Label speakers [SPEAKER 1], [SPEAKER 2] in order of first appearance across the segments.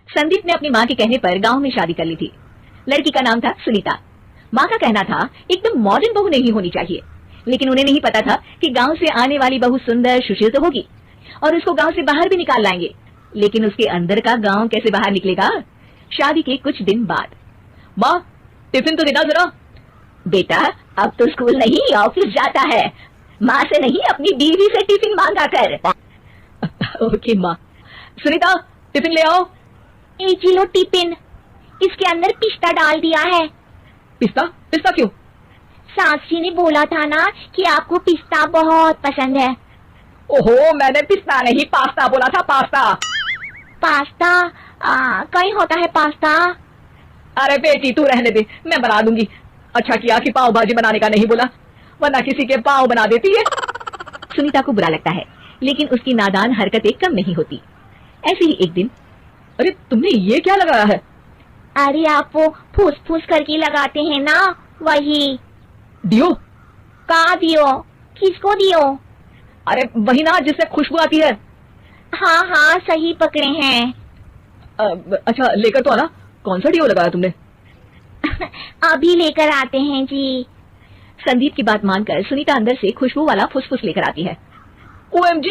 [SPEAKER 1] संदीप ने अपनी माँ के कहने पर गांव में शादी कर ली थी। लड़की का नाम था सुनीता। माँ का कहना था एकदम मॉडर्न बहू नहीं होनी चाहिए, लेकिन उन्हें नहीं पता था कि गांव से आने वाली बहू सुंदर सुशील तो होगी और उसको गांव से बाहर भी निकाल लाएंगे, लेकिन उसके अंदर का गांव कैसे बाहर निकलेगा। शादी के कुछ दिन बाद, माँ टिफिन तो देना जरा। बेटा अब तो स्कूल नहीं ऑफिस जाता है, माँ से नहीं अपनी बीवी से टिफिन मांगा कर। ओके माँ। सुनीता टिफिन ले आओ।
[SPEAKER 2] एक किलो टिफिन, इसके अंदर पिस्ता डाल दिया है।
[SPEAKER 1] पिस्ता? पिस्ता क्यों?
[SPEAKER 2] सास जी ने बोला था ना कि आपको पिस्ता बहुत पसंद है।
[SPEAKER 1] ओहो, मैंने पिस्ता नहीं पास्ता बोला था, पास्ता।
[SPEAKER 2] पास्ता? कहीं होता है पास्ता?
[SPEAKER 1] अरे बेटी तू रहने दे, मैं बना दूंगी। अच्छा किया कि पाव भाजी बनाने का नहीं बोला, वरना किसी के पाव बना देती है। सुनीता को बुरा लगता है, लेकिन उसकी नादान हरकतें कम नहीं होती। ऐसे ही एक दिन, अरे तुमने ये क्या लगाया है?
[SPEAKER 2] अरे आप वो फूस फूस करके लगाते हैं ना, वही।
[SPEAKER 1] डियो?
[SPEAKER 2] कहाँ दियो? किसको दियो?
[SPEAKER 1] अरे वही ना जिससे खुशबू आती है।
[SPEAKER 2] हाँ हाँ सही पकड़े हैं।
[SPEAKER 1] अच्छा लेकर तो आना। कौन सा डियो लगाया तुमने?
[SPEAKER 2] अभी लेकर आते हैं जी।
[SPEAKER 1] संदीप की बात मानकर सुनीता अंदर से खुशबू वाला फुसफुस लेकर आती है। OMG!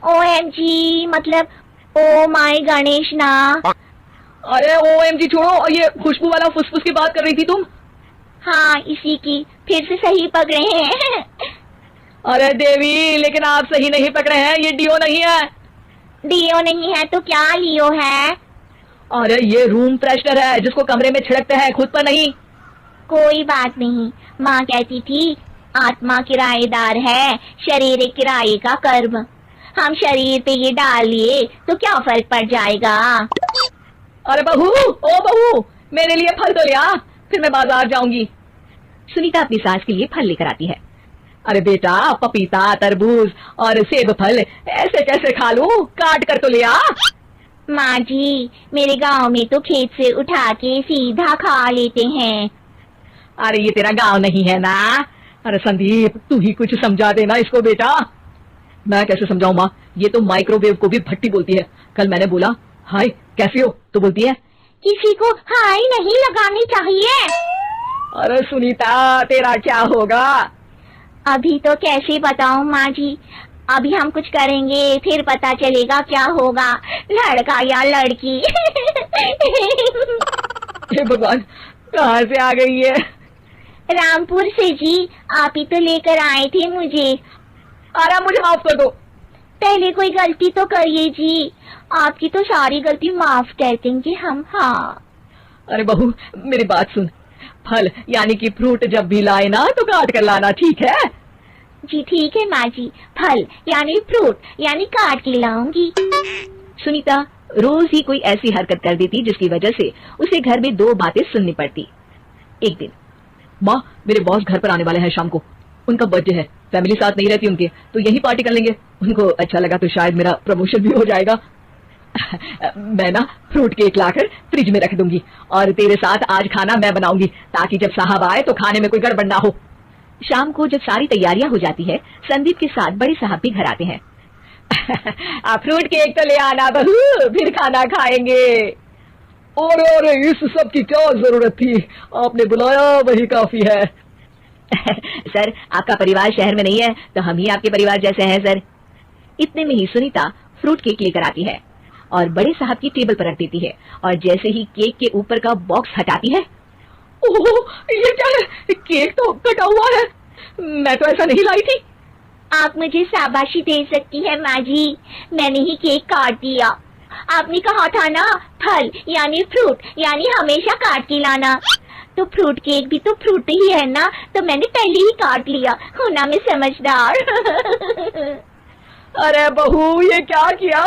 [SPEAKER 2] OMG मतलब ओ माय गणेश ना।
[SPEAKER 1] अरे OMG छोड़ो, ये खुशबू वाला फुसफुस की बात कर रही थी तुम?
[SPEAKER 2] हाँ इसी की, फिर से सही पकड़े हैं।
[SPEAKER 1] अरे देवी, लेकिन आप सही नहीं पकड़े हैं, ये डियो नहीं है।
[SPEAKER 2] डियो नहीं है तो क्या लियो है?
[SPEAKER 1] अरे ये रूम फ्रेशनर है जिसको कमरे में छिड़कते हैं, खुद पर नहीं।
[SPEAKER 2] कोई बात नहीं, माँ कहती थी आत्मा किराएदार है, शरीर किराए का कर्म। हम शरीर पे ये डाल लिए तो क्या फर्क पड़ जाएगा।
[SPEAKER 1] अरे बहू, ओ बहू, मेरे लिए फल तो लिया, फिर मैं बाजार जाऊंगी। सुनीता अपनी सास के लिए फल लेकर आती है। अरे बेटा पपीता, तरबूज और सेब फल ऐसे कैसे खा लूं, काट कर तो लिया।
[SPEAKER 2] माँ जी मेरे गांव में तो खेत से उठा के सीधा खा लेते हैं।
[SPEAKER 1] अरे ये तेरा गांव नहीं है ना। अरे संदीप तू ही कुछ समझा देना इसको बेटा। मैं कैसे समझाऊं माँ, ये तो माइक्रोवेव को भी भट्टी बोलती है। कल मैंने बोला हाय कैसी हो तो बोलती है
[SPEAKER 2] किसी को हाय नहीं लगानी चाहिए।
[SPEAKER 1] अरे सुनीता तेरा क्या होगा?
[SPEAKER 2] अभी तो कैसे बताऊं माँ जी, अभी हम कुछ करेंगे फिर पता चलेगा क्या होगा, लड़का या लड़की।
[SPEAKER 1] हे भगवान, कहाँ से आ गई है?
[SPEAKER 2] रामपुर से जी, आप ही तो लेकर आए थे मुझे।
[SPEAKER 1] अरे मुझे माफ कर दो।
[SPEAKER 2] पहले कोई गलती तो करिए जी, आपकी तो सारी गलती माफ कर देंगे हम। हाँ
[SPEAKER 1] अरे बहू मेरी बात सुन, फल यानी कि फ्रूट जब भी लाए ना तो काट कर लाना, ठीक है?
[SPEAKER 2] जी ठीक है माँ जी, फल यानी फ्रूट यानी काट के लाऊंगी।
[SPEAKER 1] सुनीता रोज ही कोई ऐसी हरकत कर देती जिसकी वजह से उसे घर में दो बातें सुननी पड़ती। एक दिन, माँ मेरे बॉस घर पर आने वाले हैं शाम को, उनका बर्थडे है, फैमिली साथ नहीं रहती उनके, तो यही पार्टी कर लेंगे। उनको अच्छा लगा तो शायद मेरा प्रमोशन भी हो जाएगा। मैं ना फ्रूट केक लाकर फ्रिज में रख दूंगी और तेरे साथ आज खाना मैं बनाऊंगी ताकि जब साहब आए तो खाने में कोई गड़बड़ ना हो। शाम को जब सारी तैयारियां हो जाती है, संदीप के साथ बड़े साहब भी घर आते हैं। आप फ्रूट केक तो ले आना बहू, फिर खाना खाएंगे। और इस सब की क्या जरूरत थी, आपने बुलाया वही काफी है। सर आपका परिवार शहर में नहीं है तो हम ही आपके परिवार जैसे हैं सर। इतने में ही सुनीता फ्रूट केक लेकर आती है और बड़े साहब की टेबल पर रख देती है और जैसे ही केक के ऊपर का बॉक्स हटाती है, ओह ये क्या है, केक तो कटा हुआ है, मैं तो ऐसा नहीं लाई थी।
[SPEAKER 2] आप मुझे शाबाशी दे सकती है माँ जी, मैंने ही केक काट दिया। आपने कहा था ना फल यानी फ्रूट यानी हमेशा काट के लाना, तो फ्रूट केक भी तो फ्रूट ही है ना, तो मैंने पहले ही काट लिया, होना मैं समझदार।
[SPEAKER 1] अरे बहू ये क्या किया,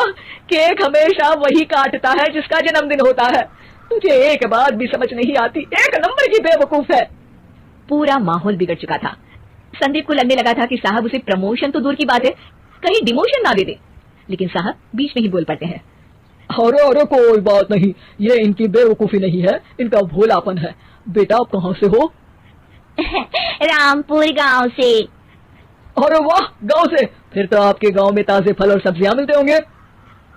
[SPEAKER 1] केक हमेशा वही काटता है जिसका जन्मदिन होता है, तुझे एक बात भी समझ नहीं आती, एक नंबर की बेवकूफ है। पूरा माहौल बिगड़ चुका था। संदीप को लगने लगा था कि साहब उसे प्रमोशन तो दूर की बात है कहीं डिमोशन ना दे दे, लेकिन साहब बीच में ही बोल पड़ते हैं, अरे कोई बात नहीं, ये इनकी बेवकूफी नहीं है, इनका भोलापन है। बेटा आप कहाँ से हो?
[SPEAKER 2] रामपुर गांव से।
[SPEAKER 1] अरे वाह, गांव से, फिर तो आपके गांव में ताजे फल और सब्जियां मिलते होंगे।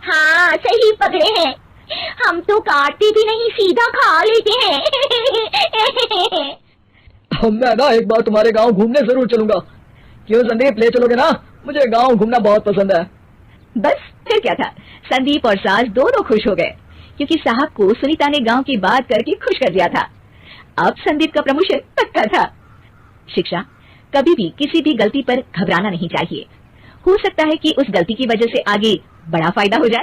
[SPEAKER 2] हाँ सही पकड़े हैं, हम तो काटते भी नहीं, सीधा खा लेते हैं।
[SPEAKER 3] मैं ना एक बार तुम्हारे गांव घूमने जरूर चलूंगा। क्यों संदीप, ले चलोगे ना? मुझे गांव घूमना बहुत पसंद है।
[SPEAKER 1] बस फिर क्या था, संदीप और सास दोनों खुश हो गए क्योंकि साहब को सुनीता ने गांव की बात करके खुश कर दिया था। अब संदीप का प्रमोशन पक्का था। शिक्षा, कभी भी किसी भी गलती पर घबराना नहीं चाहिए। हो सकता है कि उस गलती की वजह से आगे बड़ा फायदा हो जाए।